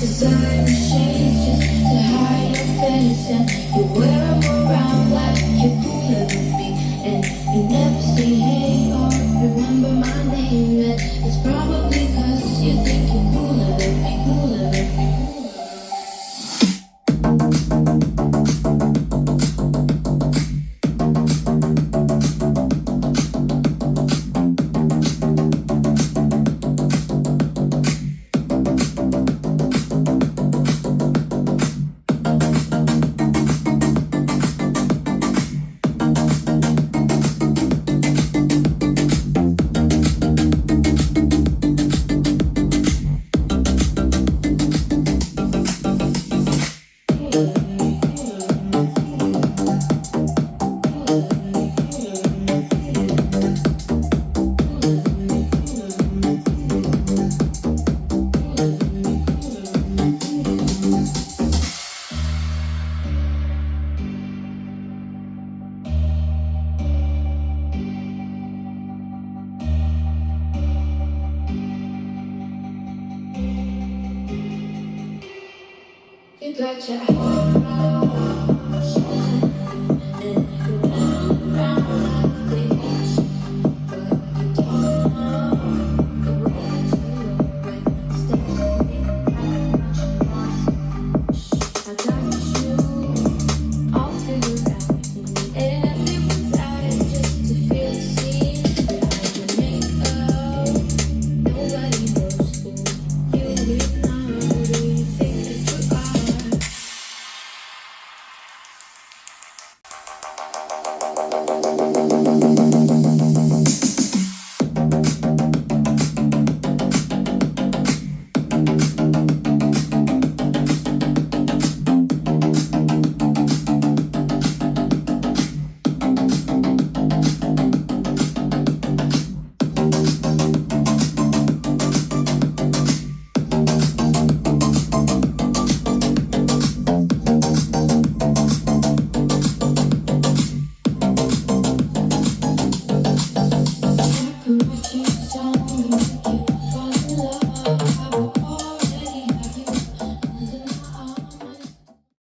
Design shades just to hide your face, and you wear them around like you're cooler than me. And you never say hey or remember my name, and it's probably 'cause you think you're cooler than me, cooler than me. You gotcha.